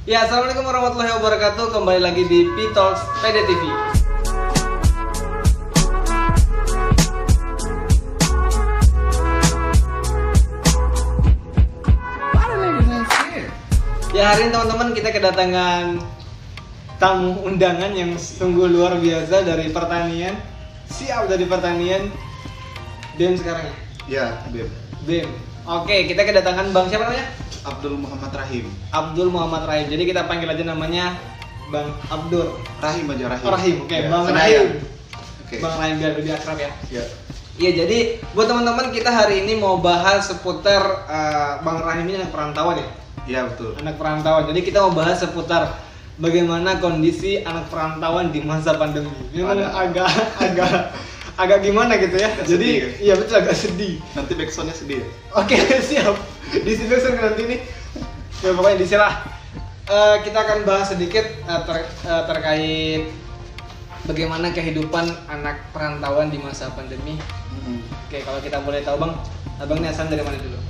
Ya, assalamualaikum warahmatullahi wabarakatuh. Kembali lagi di P-Talks PD TV. Ya, hari ini teman-teman kita kedatangan tamu undangan yang sungguh luar biasa dari pertanian. Siap dari pertanian. BEM sekarang ya? Ya, BEM. BEM. Oke, kita kedatangan Bang siapa namanya? Abdul Muhammad Rahim. Abdul Muhammad Rahim. Jadi kita panggil aja namanya Bang Abdul. Rahim aja Rahim. Oh, Rahim. Oke, Ya, Bang Senayan. Rahim. Oke. Bang Rahim biar lebih akrab ya. Ya. Iya, jadi buat teman-teman kita hari ini mau bahas seputar Bang Rahim ini anak perantauan ya. Iya, betul. Anak perantauan. Jadi kita mau bahas seputar bagaimana kondisi anak perantauan di masa pandemi. Memang agak gimana gitu ya. Agak Jadi sedih, ya? iya betul agak sedih. Nanti backsoundnya sedih ya? Oke, siap. Di sini nanti nih. Ya pokoknya disilah. Kita akan bahas sedikit terkait bagaimana kehidupan anak perantauan di masa pandemi. Oke, kalau kita boleh tahu Bang, Abang ini asal dari mana dulu?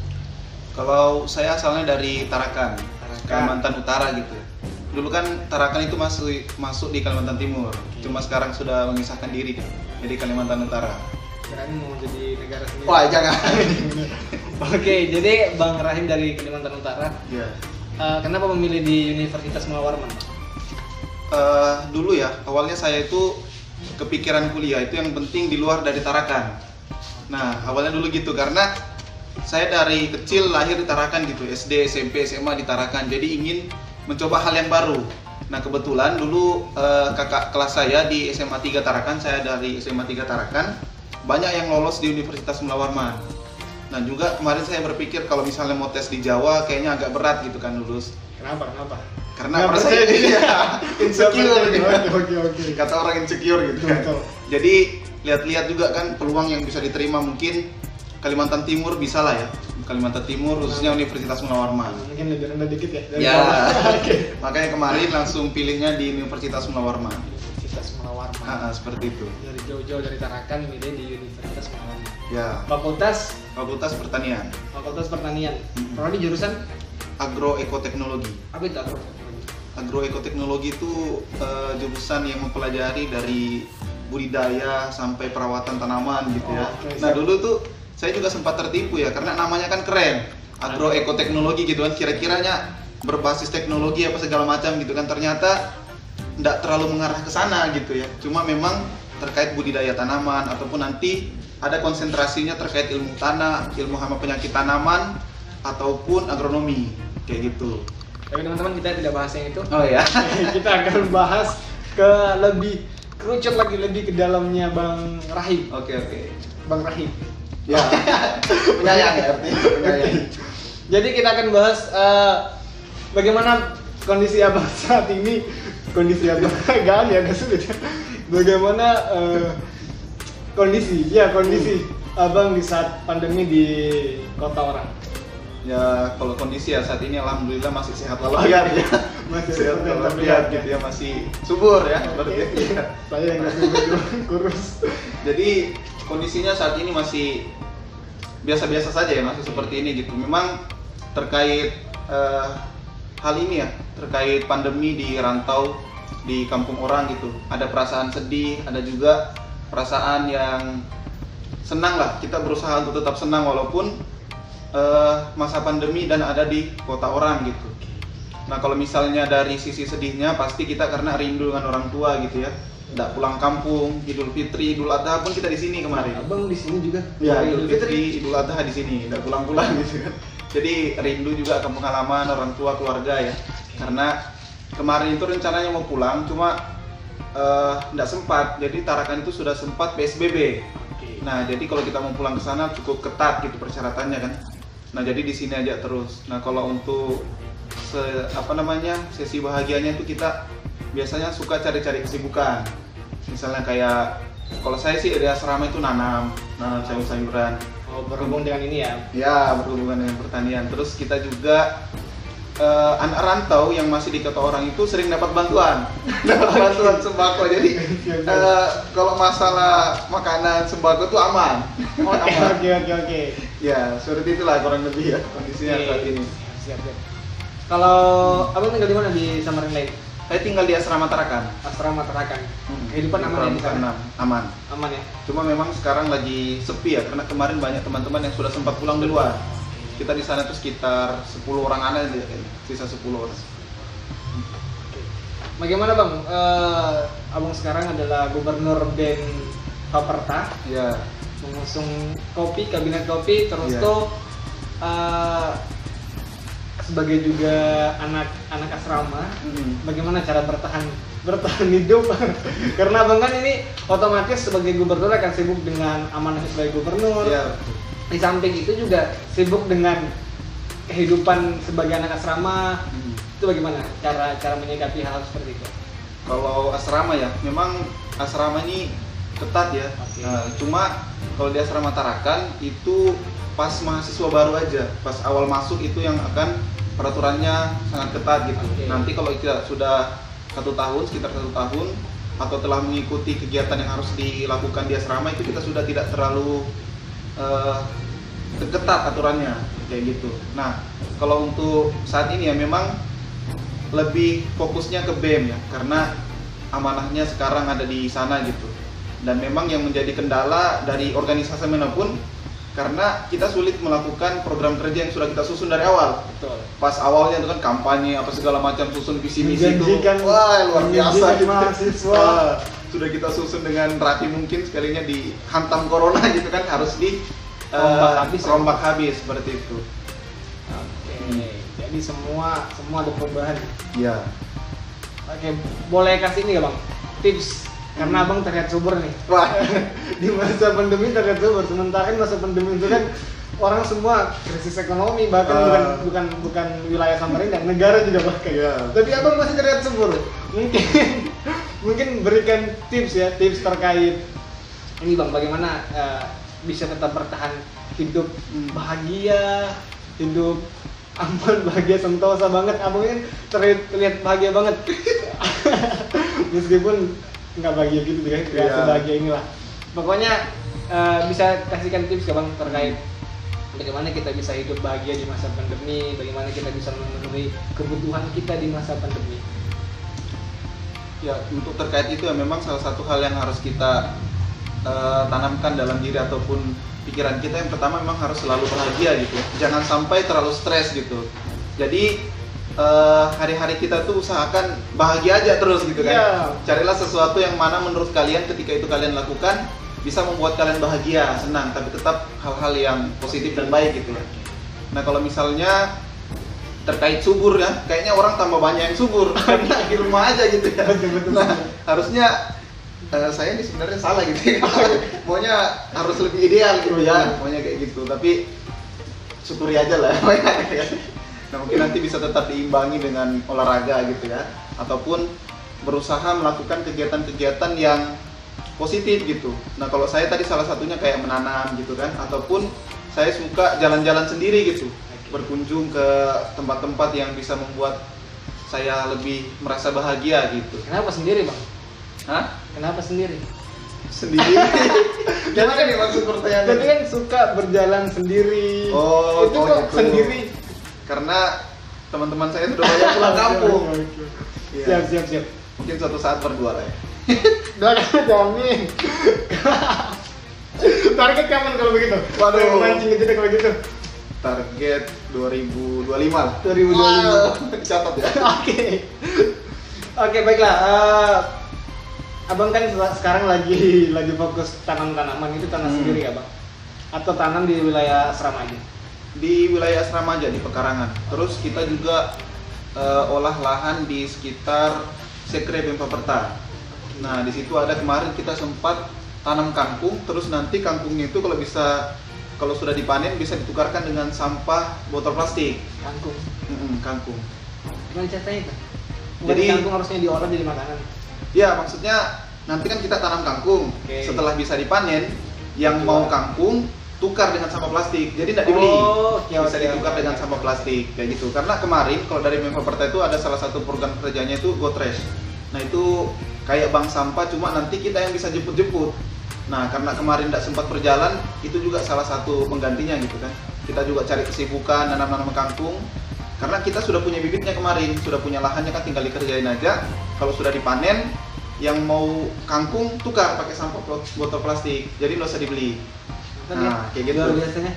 Kalau saya asalnya dari Tarakan, Kalimantan Utara gitu. Dulu kan Tarakan itu masuk di Kalimantan Timur. Cuma sekarang sudah memisahkan diri deh. Jadi Kalimantan Utara. Sekarang mau jadi negara sendiri. Wah, jangan. Oke, jadi Bang Rahim dari Kalimantan Utara. Ya. Kenapa memilih di Universitas Mula Warman? Dulu ya, awalnya saya itu kepikiran kuliah itu yang penting di luar dari Tarakan. Nah, awalnya dulu gitu karena saya dari kecil lahir di Tarakan gitu, SD, SMP, SMA di Tarakan. Jadi ingin mencoba hal yang baru. Nah, kebetulan dulu kakak kelas saya di SMA 3 Tarakan, saya dari SMA 3 Tarakan, banyak yang lolos di Universitas Mula Warman. Nah, juga kemarin saya berpikir kalau misalnya mau tes di Jawa kayaknya agak berat gitu kan lulus. Kenapa? Karena percaya diri ya, insecure gitu. Oke. Kata orang insecure gitu kan. Betul. Jadi lihat-lihat juga kan peluang yang bisa diterima mungkin Kalimantan Timur bisa lah ya. Kalimantan Timur khususnya Universitas Mula Warman. Mungkin lebih rendah dikit ya. dari Ya. bawah. Oke. Makanya kemarin langsung pilihnya di Universitas Mula Warman. Universitas Mula Warman. Seperti itu. Dari jauh-jauh dari Tarakan milih di Universitas Mula Warman. Ya, Fakultas Pertanian, Pertanian. Prodi jurusan Agroekoteknologi. apa itu? Agroekoteknologi itu jurusan yang mempelajari dari budidaya sampai perawatan tanaman gitu ya. Oke, Nah, siap. dulu tuh saya juga sempat tertipu ya karena namanya kan keren. Agroekoteknologi gitu kan, kira-kiranya berbasis teknologi apa segala macam gitu kan. Ternyata tidak terlalu mengarah ke sana gitu ya. Cuma memang terkait budidaya tanaman ataupun nanti ada konsentrasinya terkait ilmu tanah, ilmu hama penyakit tanaman ataupun agronomi kayak gitu. Tapi teman-teman kita tidak bahas yang itu. Oh ya. Kita akan bahas ke lebih kerucut lagi lebih ke dalamnya Bang Rahim. Oke. Bang Rahim. Ya. Penyayang ya artinya. Penyayang. Jadi kita akan bahas bagaimana kondisi abang saat ini. Kondisi abang agak sulit. Bagaimana kondisi abang di saat pandemi di kota orang. Ya kalau kondisi ya saat ini alhamdulillah masih sehat walafiat ya. Masih sehat sehat walafiat gitu ya, masih subur ya. Berarti. Saya yang masih kurus. Jadi kondisinya saat ini masih biasa-biasa saja ya, masih seperti ini gitu. Memang terkait hal ini ya, terkait pandemi di rantau di kampung orang gitu. Ada perasaan sedih, ada juga perasaan yang senang lah. Kita berusaha untuk tetap senang walaupun masa pandemi dan ada di kota orang gitu. Nah, kalau misalnya dari sisi sedihnya pasti kita karena rindu dengan orang tua gitu ya. Nggak pulang kampung, Idul Fitri, Idul Adha pun kita di sini kemarin. Abang di sini juga. Ya, Idul Fitri, Idul Adha di sini, nggak pulang-pulang gitu kan. Jadi rindu juga kampung halaman, orang tua, keluarga ya. Karena kemarin itu rencananya mau pulang, cuma nggak sempat. Jadi Tarakan itu sudah sempat PSBB. Nah, jadi kalau kita mau pulang ke sana cukup ketat gitu persyaratannya kan. Nah, jadi di sini aja terus. Nah, kalau untuk sesi bahagianya itu kita biasanya suka cari-cari kesibukan. Misalnya kayak kalau saya sih di asrama itu nanam sayur-sayuran. Oh, berhubung dengan ini ya. Ya, berhubungan dengan pertanian. Terus kita juga anak rantau yang masih di kota orang itu sering dapat bantuan sembako. Jadi kalau masalah makanan sembako itu aman. Oke. Ya, seperti itulah kurang lebih ya kondisinya saat ini. Siap. Kalau abang tinggal di mana di Samarinda ini? Saya tinggal di Asrama Tarakan. Asrama Tarakan. Kehidupan aman ya di sana? Aman. Aman ya. Cuma memang sekarang lagi sepi ya, karena kemarin banyak teman-teman yang sudah sempat pulang duluan. Kita di sana tuh sekitar 10 orang aja, sisa 10 orang. Bagaimana bang? Abang sekarang adalah gubernur BEM Paperta. Ya. Mengusung kopi, kabinet kopi, terus Iya. tuh sebagai juga anak asrama, bagaimana cara bertahan hidup? Karena abang kan ini otomatis sebagai gubernur akan sibuk dengan amanahnya sebagai gubernur. Iya. Di samping itu juga sibuk dengan kehidupan sebagai anak asrama. Itu bagaimana cara menyikapi hal seperti itu? Kalau asrama ya, memang asrama ini ketat ya. Oke. Cuma kalau di Asrama Tarakan itu pas mahasiswa baru aja, pas awal masuk itu yang akan peraturannya sangat ketat gitu. Oke. Nanti kalau kita sudah sekitar 1 tahun atau telah mengikuti kegiatan yang harus dilakukan di asrama, itu kita sudah tidak terlalu ketat aturannya kayak gitu. Nah, kalau untuk saat ini ya memang lebih fokusnya ke BEM ya, karena amanahnya sekarang ada di sana gitu. Dan memang yang menjadi kendala dari organisasi manapun, karena kita sulit melakukan program kerja yang sudah kita susun dari awal. Betul. Pas awalnya itu kan kampanye apa segala macam, susun visi misi itu, Menjanjikan- wah luar biasa menjanjikan gitu. mahasiswa. Wah, sudah kita susun dengan rapi mungkin, sekalinya dihantam corona gitu kan, harus di rombak habis seperti itu. Oke. Jadi semua ada perubahan. Iya. Oke, boleh kasih ini nggak bang? Tips, karena abang terlihat subur nih. Wah, Di masa pandemi terlihat subur. Sementara kan masa pandemi itu kan orang semua krisis ekonomi, bahkan bukan wilayah Samarinda, negara juga bahkan. Iya. Tapi abang masih terlihat subur. Mungkin berikan tips ya, tips terkait ini bang, bagaimana bisa tetap bertahan hidup bahagia, hidup aman, bahagia, sentosa banget. Abang kan terlihat bahagia banget. Meskipun nggak bahagia gitu kan, nggak Iya. sebahagia inilah. Pokoknya bisa kasihkan tips ke bang terkait bagaimana kita bisa hidup bahagia di masa pandemi, bagaimana kita bisa memenuhi kebutuhan kita di masa pandemi. Ya, untuk terkait itu ya memang salah satu hal yang harus kita tanamkan dalam diri ataupun pikiran kita, yang pertama memang harus selalu bahagia gitu. Jangan sampai terlalu stres gitu. Jadi hari-hari kita tuh usahakan bahagia aja terus gitu kan. Iya. Carilah sesuatu yang mana menurut kalian ketika itu kalian lakukan bisa membuat kalian bahagia, senang, tapi tetap hal-hal yang positif dan baik gitu ya. Nah, kalau misalnya terkait subur ya, kayaknya orang tambah banyak yang subur karena di rumah aja gitu ya. Betul. Nah, harusnya saya ini sebenarnya salah gitu ya. Maunya harus lebih ideal gitu ya, maunya kayak gitu. Tapi syukuri aja lah. Nah, mungkin nanti bisa tetap diimbangi dengan olahraga gitu ya, ataupun berusaha melakukan kegiatan-kegiatan yang positif gitu. Nah, kalau saya tadi salah satunya kayak menanam gitu kan, ataupun saya suka jalan-jalan sendiri gitu, berkunjung ke tempat-tempat yang bisa membuat saya lebih merasa bahagia gitu. Kenapa sendiri bang? Hah? Kenapa sendiri? Sendiri? Gimana nih maksud pertanyaannya? Jadi kan suka berjalan sendiri. Oh, itu kok gitu. sendiri? Karena teman-teman saya sudah banyak pulang kampung. Iya. Siap. Mungkin suatu saat berdua lah ya. Jangan jamin. Target kapan kalau begitu? Waduh. Mancing aja deh kalau gitu. Target 2025 lah. 2025. Wow, catat ya. Oke, baiklah. Abang kan sekarang lagi fokus tanam tanaman, itu tanam sendiri ya bang? Atau tanam di wilayah asrama aja? Di wilayah asrama aja, di pekarangan. Terus kita juga olah lahan di sekitar Sekre BEM Paperta. Nah, di situ ada kemarin kita sempat tanam kangkung, terus nanti kangkungnya itu kalau sudah dipanen bisa ditukarkan dengan sampah botol plastik. Kangkung. Kangkung. Gimana ceritanya itu? Jadi kangkung harusnya diolah jadi makanan. Ya, maksudnya nanti kan kita tanam kangkung. Oke. Setelah bisa dipanen, yang mau kangkung tukar dengan sampah plastik. Jadi tidak dibeli. Bisa ditukar dengan sampah plastik kayak gitu. Karena kemarin kalau dari BEM Paperta itu ada salah satu program kerjanya itu GoTrash. Nah, itu kayak bank sampah, cuma nanti kita yang bisa jemput-jemput. Nah, karena kemarin tidak sempat berjalan, itu juga salah satu penggantinya gitu kan. Kita juga cari kesibukan nanam-nanam kangkung. Karena kita sudah punya bibitnya kemarin, sudah punya lahannya kan, tinggal dikerjain aja. Kalau sudah dipanen, yang mau kangkung tukar pakai sampah botol plastik, jadi nggak usah dibeli. Nah, kayak gitu. Luar biasanya.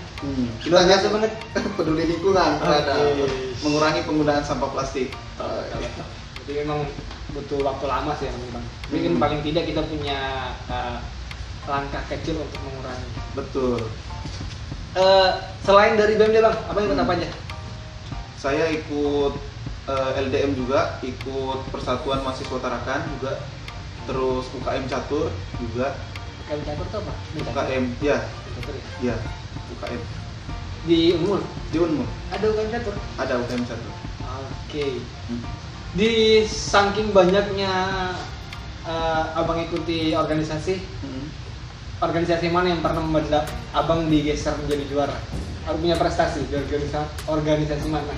Kita Luar biasa kan banget. peduli lingkungan, terhadap Oke. mengurangi penggunaan sampah plastik. Jadi memang butuh waktu lama sih Bang. Mungkin paling tidak kita punya langkah kecil untuk mengurangi. Betul. Selain dari BEM deh Bang, apa yang ikut apa aja? Saya ikut LDM juga, ikut Persatuan Mahasiswa Tarakan juga, terus UKM Catur juga. UKM Catur itu apa? UKM, ya, Catur ya? ya, UKM. Di Unmul Di Unmul ada UKM Catur? ada UKM Catur. Oke. Di saking banyaknya Abang ikuti organisasi, organisasi mana yang pernah membuat Abang digeser menjadi juara? Abang punya prestasi di organisasi mana?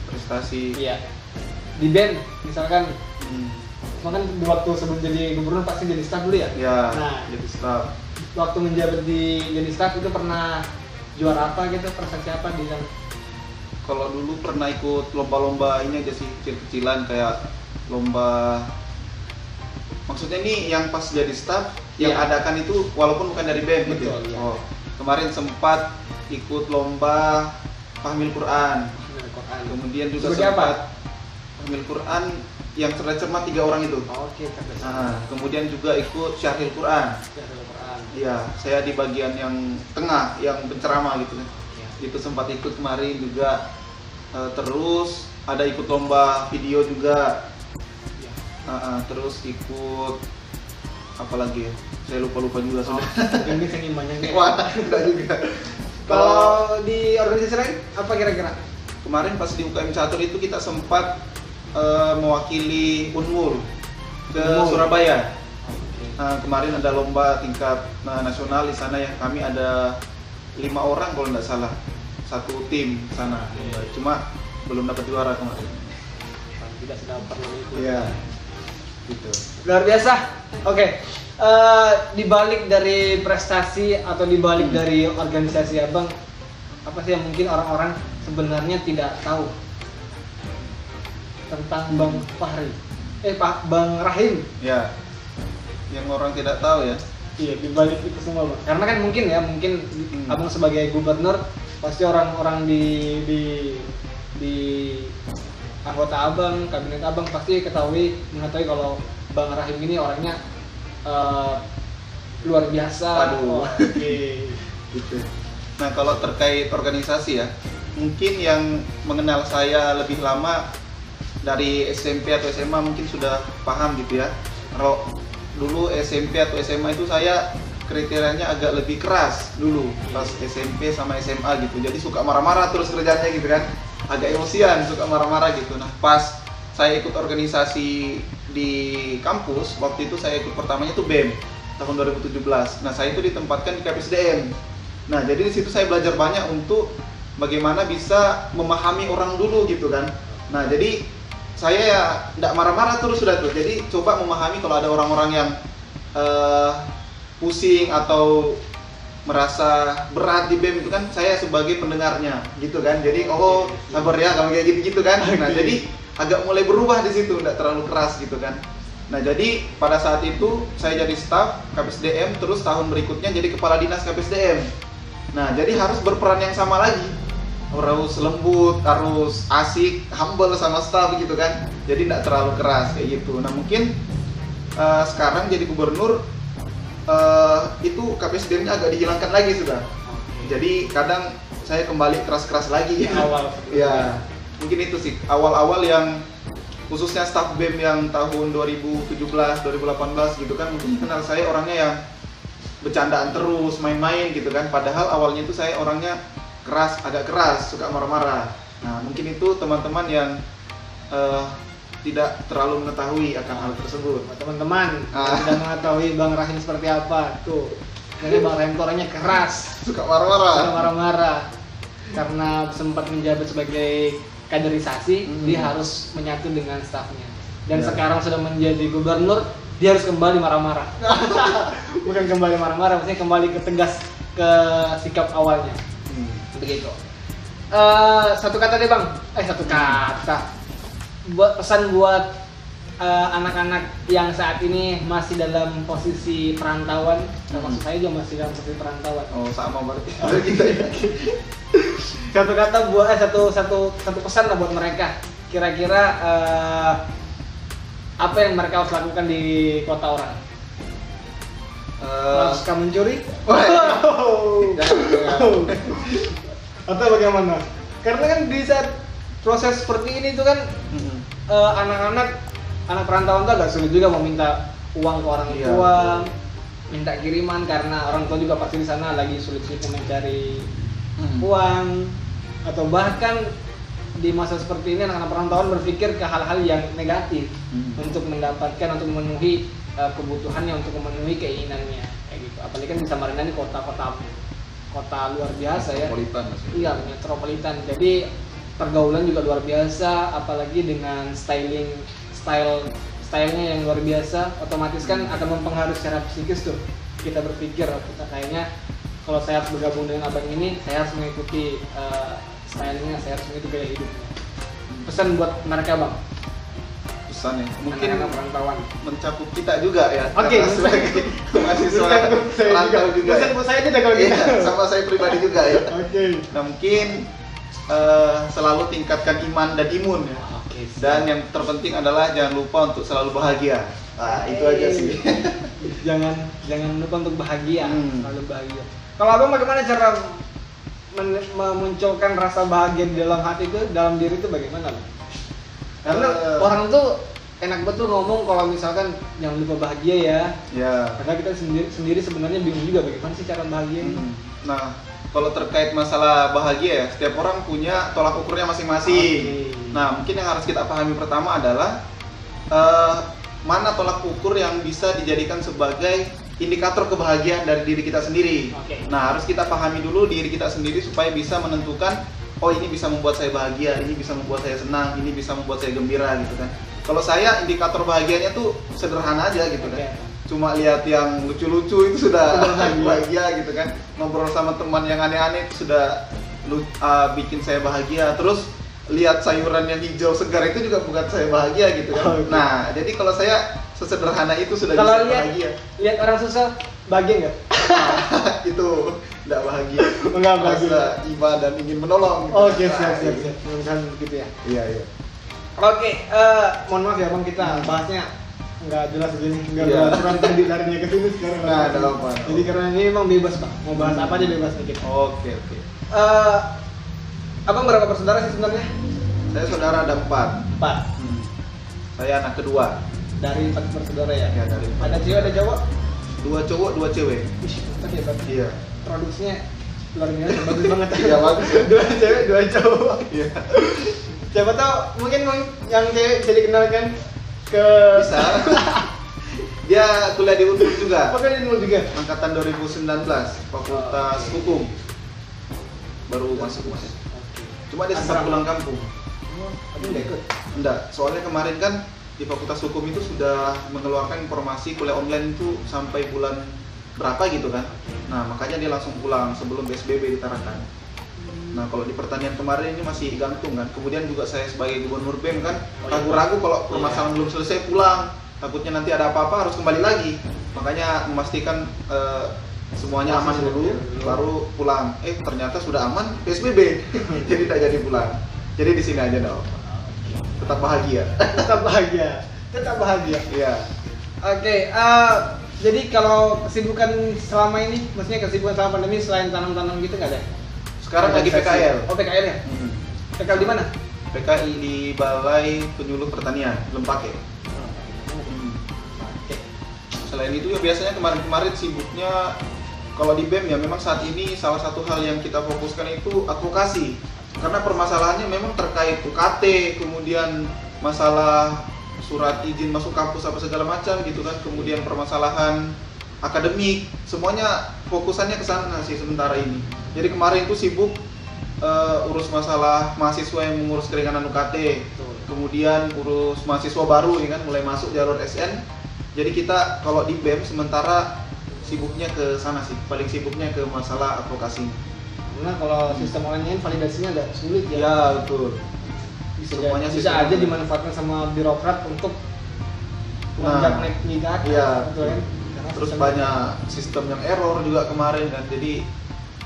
Prestasi. Iya. Di BEM misalkan, makan di waktu sebelum jadi gubernur pasti jadi staf dulu ya? Ya, Nah, jadi staff. waktu menjabat jadi staf itu pernah juara apa gitu? Prestasi apa di sana? Kalau dulu pernah ikut lomba-lomba ini aja sih, kecil-kecilan kayak lomba. Maksudnya ini yang pas jadi staff, yang Iya. adakan itu walaupun bukan dari BEM gitu. Betul, iya. Oh, kemarin sempat ikut lomba Fahmil Quran. Kemudian juga Sebagai apa? sempat Fahmil Quran yang cermat 3 orang itu. Oke, cerdas. Kemudian juga ikut Syahril Quran. Quran. Iya, saya di bagian yang tengah, yang penceramah gitu kan. Iya. Itu sempat ikut kemarin juga. Terus ada ikut lomba video juga. Iya. Terus ikut apa lagi ya? Saya lupa juga sudah. Ini saking banyaknya. Wah, enggak juga. Kalau di organisasi lain apa kira-kira? Kemarin pas di UKM Catur itu kita sempat mewakili Unmul ke Unmul. Surabaya. Oke. Kemarin ada lomba tingkat nasional di sana ya. Kami ada 5 orang kalau nggak salah, satu tim sana. Cuma belum dapat juara kemarin. Tidak sudah perlu itu. Iya, gitu. Luar biasa. Oke. Di balik dari prestasi atau di balik dari organisasi Abang, apa sih yang mungkin orang-orang sebenarnya tidak tahu tentang Bang Fahri? Bang Rahim. Ya, yang orang tidak tahu ya. Iya, di balik itu semua Bang. Karena kan mungkin Abang sebagai gubernur pasti orang-orang di anggota Abang, kabinet Abang pasti mengetahui kalau Bang Rahim ini orangnya luar biasa. Aduh. Oke. Gitu. Nah, kalau terkait organisasi ya, mungkin yang mengenal saya lebih lama dari SMP atau SMA mungkin sudah paham gitu ya. Kalau dulu SMP atau SMA itu saya kriterianya agak lebih keras dulu pas SMP sama SMA gitu. Jadi suka marah-marah terus kerjanya gitu kan. Agak emosian, suka marah-marah gitu. Nah, pas saya ikut organisasi di kampus, waktu itu saya ikut pertamanya tuh BEM tahun 2017. Nah, saya itu ditempatkan di KPSDM. Nah, jadi di situ saya belajar banyak untuk bagaimana bisa memahami orang dulu gitu kan. Nah, jadi saya ya tidak marah-marah terus sudah tuh. Jadi coba memahami kalau ada orang-orang yang pusing atau merasa berat di BEM itu kan, saya sebagai pendengarnya gitu kan. Jadi sabar ya kalau kayak gitu-gitu kan. Nah, jadi agak mulai berubah di situ, tidak terlalu keras gitu kan. Nah, jadi pada saat itu saya jadi staf KPSDM, terus tahun berikutnya jadi kepala dinas KPSDM. Nah, jadi harus berperan yang sama lagi. Harus lembut, harus asik, humble sama staf gitu kan. Jadi tidak terlalu keras kayak gitu. Nah, mungkin sekarang jadi gubernur itu KPSDM-nya agak dihilangkan lagi sudah. Jadi kadang saya kembali keras-keras lagi. Awal. Ya, mungkin itu sih awal-awal yang khususnya staf BEM yang tahun 2017, 2018 gitu kan, mungkin kenal saya orangnya yang bercandaan terus, main-main gitu kan. Padahal awalnya itu saya orangnya keras, agak keras, suka marah-marah. Nah, mungkin itu teman-teman yang tidak terlalu mengetahui akan hal tersebut. Teman-teman tidak mengetahui Bang Rahim seperti apa tuh. Jadi Bang Rahim tuh orangnya keras, Suka marah-marah. suka marah-marah. Karena sempat menjabat sebagai kaderisasi, dia harus menyatu dengan stafnya. Dan Ya. sekarang sudah menjadi gubernur, dia harus kembali marah-marah. Bukan kembali marah-marah, maksudnya kembali ke tegas ke sikap awalnya. Begitu. Satu kata deh bang, satu kata. Buat pesan buat anak-anak yang saat ini masih dalam posisi perantauan, maksud saya juga masih dalam posisi perantauan. Oh sama berarti kita ya. Satu kata buat satu pesan lah buat mereka. Kira-kira apa yang mereka harus lakukan di kota orang? Suka mencuri? Atau bagaimana? Karena kan di saat proses seperti ini tuh kan anak perantauan tuh agak sulit juga mau minta uang ke orang tua, minta kiriman karena orang tua juga pasti di sana lagi sulit-sulitnya mencari uang, atau bahkan di masa seperti ini anak-anak perantauan berpikir ke hal-hal yang negatif untuk mendapatkan, untuk memenuhi kebutuhannya, untuk memenuhi keinginannya kayak gitu. Apalagi kan di Samarinda ini kota luar biasa ya. Metropolitan maksudnya. Iya, metropolitan. Jadi pergaulan juga luar biasa, apalagi dengan stylenya yang luar biasa, otomatis kan akan mempengaruhi secara psikis tuh. Kita berpikir kita kayaknya kalau saya harus bergabung dengan abang ini, saya harus mengikuti stylenya, saya harus mengikuti gaya hidupnya. Pesan buat mereka bang. Pesan ya. Mungkin anak perantauan mencakup kita juga ya. Oke, sebagai mahasiswa perantau juga. Pesan buat saya tidak kalau gitu. Iya, sama saya pribadi juga ya. Oke. Nah mungkin selalu tingkatkan iman dan imun ya. Dan yang terpenting adalah jangan lupa untuk selalu bahagia. Nah, itu aja sih. jangan lupa untuk bahagia, selalu bahagia. Kalau abang bagaimana cara memunculkan rasa bahagia di dalam hati itu, dalam diri itu bagaimana? Karena orang tuh enak betul ngomong kalau misalkan jangan lupa bahagia ya. Ya. Karena kita sendiri sebenarnya bingung juga bagaimana sih cara bahagia ini. Nah, kalau terkait masalah bahagia ya, setiap orang punya tolak ukurnya masing-masing. Nah, mungkin yang harus kita pahami pertama adalah mana tolak ukur yang bisa dijadikan sebagai indikator kebahagiaan dari diri kita sendiri. Nah, harus kita pahami dulu diri kita sendiri supaya bisa menentukan, oh ini bisa membuat saya bahagia, ini bisa membuat saya senang, ini bisa membuat saya gembira gitu kan. Kalau saya indikator bahagianya tuh sederhana aja gitu kan. Cuma lihat yang lucu-lucu itu sudah bahagia gitu kan. Ngobrol sama teman yang aneh-aneh itu sudah bikin saya bahagia. Terus lihat sayuran yang hijau segar itu juga buat saya bahagia gitu kan. Nah, jadi kalau saya sesederhana itu sudah bisa bahagia. Lihat orang susah bahagia nggak? Itu nggak bahagia. Nggak bahagia. Iba dan ingin menolong. Gitu. Oke, siap. Kan gitu ya. Iya. Oke, mohon maaf ya bang, kita bahasnya nggak jelas begini, nggak beraturan tadi larinya ke sini sekarang. Nah, ada apa? Jadi karena ini memang bebas bang, mau bahas apa aja bebas dikit. Oke. Abang berapa bersaudara sih sebenarnya? Saya saudara ada 4. Saya anak kedua. Dari 4 bersaudara ya? Ya, dari 4. Ada cewek, ada cowok? 2 cowok, 2 cewek. Iya. Produksinya luar biasa, bagus banget. Iya, bagus. 2 cewek, 2 cowok. Iya. Siapa tahu mungkin yang cewek bisa dikenalkan ke bisa. Dia kuliah di Unpad juga. Kuliah di Unpad juga. Angkatan 2019, Fakultas Hukum. Baru masuk Mas. Cuma dia sempat pulang kampung. Tapi enggak ikut. Enggak, soalnya kemarin kan di Fakultas Hukum itu sudah mengeluarkan informasi kuliah online itu sampai bulan berapa gitu kan. Nah, makanya dia langsung pulang sebelum PSBB diterapkan. Nah, kalau di pertanian kemarin ini masih gantung kan. Kemudian juga saya sebagai gubernur BEM kan ragu-ragu kalau permasalahan belum selesai pulang. Takutnya nanti ada apa-apa harus kembali lagi. Makanya memastikan semuanya aman dulu baru pulang. Ternyata sudah aman PSBB. Jadi tidak jadi pulang. Jadi di sini aja dong. Tetap bahagia. Tetap bahagia. Iya. Oke, jadi kalau kesibukan selama ini, maksudnya kesibukan selama pandemi selain tanam-tanam gitu nggak ada? Sekarang lagi PKL. Oh, PKL ya? PKL di mana? PKL di Balai Penyuluh Pertanian, Lempake. Selain itu ya biasanya kemarin-kemarin sibuknya kalau di BEM ya memang saat ini salah satu hal yang kita fokuskan itu advokasi. Karena permasalahannya memang terkait UKT, kemudian masalah surat izin masuk kampus apa segala macam gitu kan, kemudian permasalahan akademik, semuanya fokusannya ke sana sih sementara ini. Jadi kemarin itu sibuk urus masalah mahasiswa yang mengurus keringanan UKT, kemudian urus mahasiswa baru ya kan mulai masuk jalur SN. Jadi kita kalau di BEM sementara sibuknya ke sana sih, paling sibuknya ke masalah advokasi. Karena kalau sistem online validasinya agak sulit ya. Ya betul. Semuanya Bisa sistem aja online. dimanfaatkan sama birokrat untuk Nah, naik data, iya. betul kan? Karena Terus sistem- banyak sistem yang error juga kemarin kan, jadi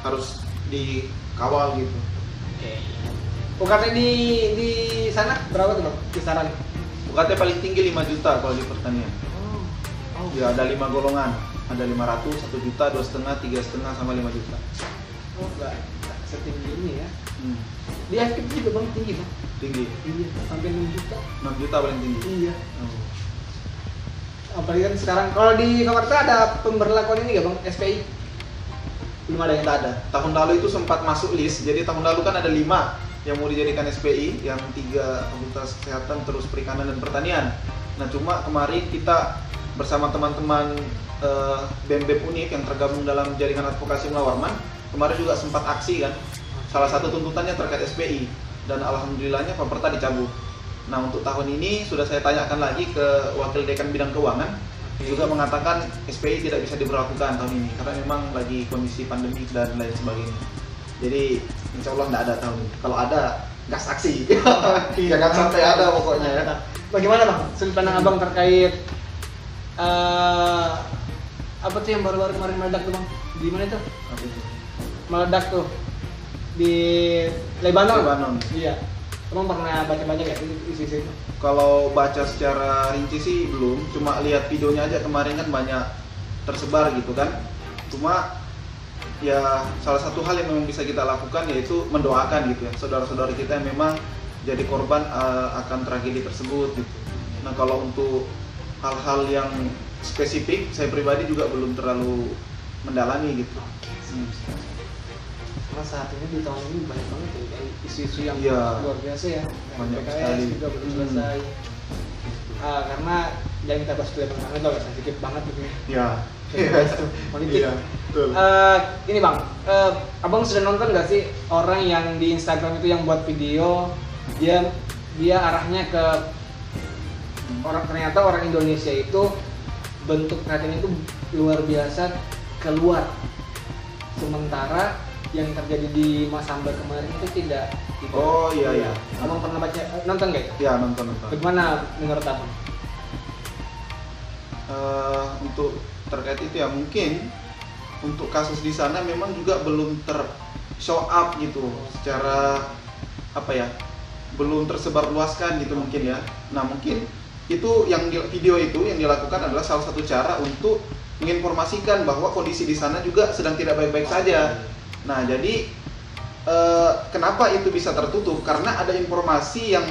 harus dikawal gitu. Oke. UKT di sana berapa tuh bang? Kisaran? UKT paling tinggi 5 juta kalau di pertanian. Oh. Ya ada 5 golongan, ada 500, 1 juta, 2,5, 3,5 sama 5 juta. Oh nggak setinggi ini ya. Hmm, Di FKIP juga bang tinggi bang. tinggi. Iya. Sampai 6 juta. 6 juta paling tinggi. Iya. Oh. Apalagi kan sekarang kalau di Jakarta ada pemberlakuan ini nggak bang? SPI? Belum ada ya? Tidak ada. Tahun lalu itu sempat masuk list. Jadi tahun lalu kan ada 5 yang mau dijadikan SPI, yang 3 fakultas kesehatan, terus perikanan dan pertanian. Nah cuma kemarin kita bersama teman-teman BEM Unif yang tergabung dalam jaringan advokasi Mula Warman, kemarin juga sempat aksi kan. Salah satu tuntutannya terkait SPI dan alhamdulillahnya Pemerta dicabut. Nah untuk tahun ini sudah saya tanyakan lagi ke Wakil Dekan Bidang Keuangan, juga mengatakan SPI tidak bisa diberlakukan tahun ini karena memang lagi kondisi pandemi dan lain sebagainya. Jadi insya Allah nggak ada tahun ini. Kalau ada gas aksi, jangan sampai ada pokoknya ya. Bagaimana bang? Sudut pandang abang terkait apa tuh yang baru-baru kemarin meledak tuh bang? Di mana tuh? Apa itu? Meledak tuh di Lebanon. Lebanon. Iya. Abang pernah baca-baca nggak isi-isi itu? Kalau baca secara rinci sih belum, cuma lihat videonya aja kemarin kan banyak tersebar gitu kan. Cuma ya salah satu hal yang memang bisa kita lakukan yaitu mendoakan gitu ya saudara-saudara kita yang memang jadi korban akan tragedi tersebut gitu. Nah kalau untuk hal-hal yang spesifik saya pribadi juga belum terlalu mendalami gitu. Karena saat ini di tahun ini banyak banget ya kayak isu-isu yang Iya. luar biasa ya. Banyak PKS sekali. juga belum selesai. Karena yang kita bahas dulu pertama itu agak sedikit banget gitu ya. Ya. Kita bahas tuh politik. Iya, betul. Ini bang, abang sudah nonton nggak sih orang yang di Instagram itu yang buat video dia arahnya ke ternyata orang Indonesia itu bentuk perhatian itu luar biasa keluar, sementara yang terjadi di Mas Hamba kemarin itu tidak. Oh iya iya. Abang pernah nonton nggak? Ya nonton. Bagaimana menurut abang? Untuk terkait itu ya mungkin untuk kasus di sana memang juga belum show up gitu secara apa ya, belum tersebar luaskan gitu mungkin ya. Nah mungkin itu yang video itu yang dilakukan adalah salah satu cara untuk menginformasikan bahwa kondisi di sana juga sedang tidak baik-baik saja. Nah jadi kenapa itu bisa tertutup? Karena ada informasi yang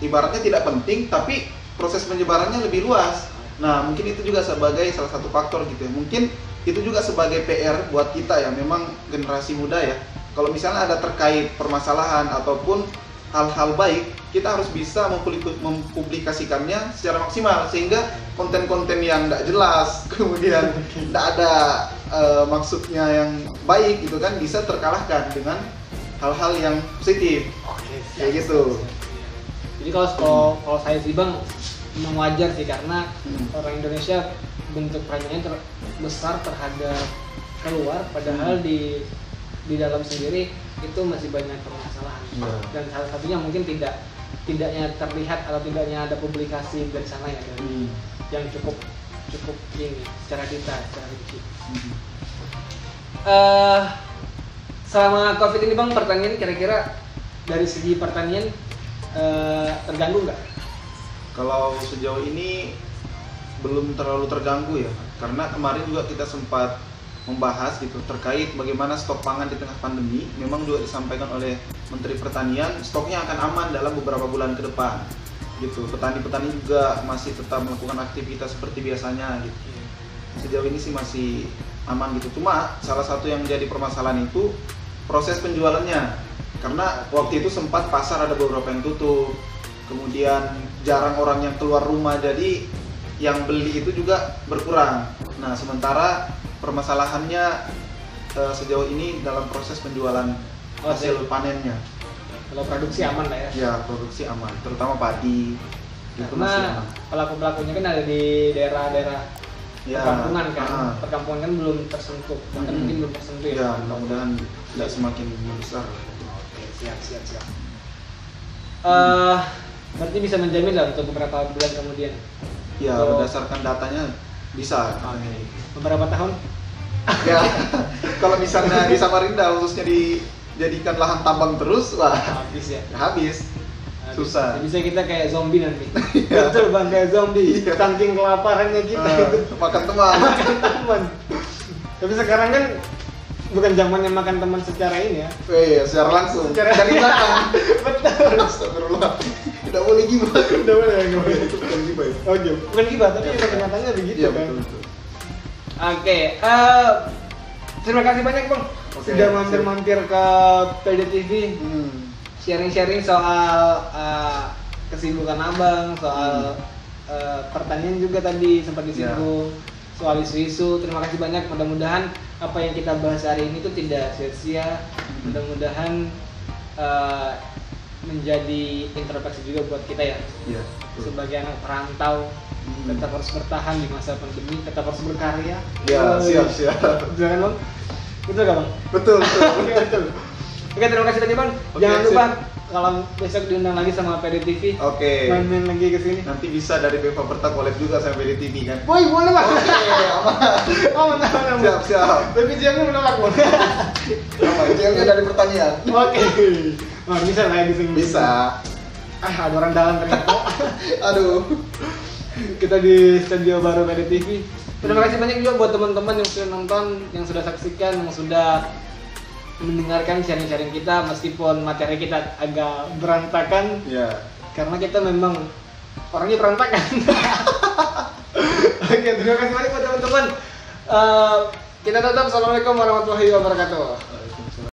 ibaratnya tidak penting tapi proses penyebarannya lebih luas. Nah mungkin itu juga sebagai salah satu faktor gitu ya. Mungkin itu juga sebagai PR buat kita ya, memang generasi muda ya. Kalau misalnya ada terkait permasalahan ataupun hal-hal baik, kita harus bisa mempublikasikannya secara maksimal sehingga konten-konten yang tidak jelas, kemudian tidak ada maksudnya yang baik gitu kan bisa terkalahkan dengan hal-hal yang positif. Oke, Kayak gitu. Jadi kalau saya sih bang, memang wajar sih karena orang Indonesia bentuk perhatiannya besar terhadap keluar, padahal di dalam sendiri itu masih banyak permasalahan. Dan salah satunya mungkin tidaknya terlihat atau tidaknya ada publikasi dari sana ya, dari yang cukup ini secara rinci. Selama COVID ini bang, pertanian kira-kira dari segi pertanian terganggu nggak? Kalau sejauh ini belum terlalu terganggu ya, karena kemarin juga kita sempat membahas gitu terkait bagaimana stok pangan di tengah pandemi. Memang juga disampaikan oleh Menteri Pertanian stoknya akan aman dalam beberapa bulan ke depan gitu. Petani-petani juga masih tetap melakukan aktivitas seperti biasanya gitu. Sejauh ini sih masih aman gitu. Cuma salah satu yang menjadi permasalahan itu proses penjualannya, karena waktu itu sempat pasar ada beberapa yang tutup, kemudian jarang orang yang keluar rumah, jadi yang beli itu juga berkurang. Nah sementara permasalahannya sejauh ini dalam proses penjualan hasil panennya. Kalau produksi aman lah ya? Ya produksi aman, terutama padi. Itu masih Karena aman. pelaku-pelakunya kan ada di daerah-daerah Ya. perkampungan kan. Ah. Perkampungan kan belum tersentuh, bahkan mungkin belum tersentuh Ya, mudah-mudahan tidak semakin besar. Oke, siap. Berarti bisa menjamin lah untuk beberapa bulan kemudian. Ya, Untuk- berdasarkan datanya bisa. Beberapa tahun. Ya, kalau misalnya di Samarinda khususnya dijadikan lahan tambang terus, wah Habis ya. habis. Susah. Bisa kita kayak zombie nanti. Betul bang, kayak zombie. Iya. Saking kelaparannya kita itu. Makan teman. Makan teman. Tapi sekarang kan bukan zamannya makan teman secara ini ya. Iya, secara langsung. Secara- Dari belakang. Betul. Astagfirullah. Tidak boleh gibah. Udah boleh nggak boleh. Itu bukan gibah ya. Oh iya, bukan gibah tapi juga kenyataannya begitu Iya, kan. betul. Oke, terima kasih banyak bang Oke, sudah mampir-mampir ke PDTV sharing-sharing soal kesibukan abang, soal pertanyaan juga tadi sempat disinggung soal isu-isu. Terima kasih banyak. Mudah-mudahan apa yang kita bahas hari ini tuh tidak sia-sia. Mudah-mudahan menjadi introspeksi juga buat kita ya. Iya. Sebagai anak perantau tetap harus bertahan di masa pandemi, tetap harus berkarya. Ya, siap. Jangan bang, betul gak bang? Betul. Oke, betul. Oke, terima kasih tadi bang. Oke, Jangan sip. lupa kalau besok diundang lagi sama PDTV, Oke. main-main lagi ke sini. Nanti bisa dari Beva Perta collab juga sama BDTV kan? Boy, boleh bang. Oke, aman. Aman. Siap. Tapi jamnya menolak bang. Aman. Jamnya dari pertanian. Oke. Bang, bisa lah ya di sini. Bisa. Ada orang dalam ternyata. Aduh. Kita di studio baru PDTV. Terima kasih banyak juga buat teman-teman yang sudah nonton, yang sudah saksikan, yang sudah mendengarkan sharing-sharing kita meskipun materi kita agak berantakan Ya. karena kita memang orangnya berantakan. Oke, terima kasih banyak buat teman-teman. Kita tutup. Assalamualaikum warahmatullahi wabarakatuh.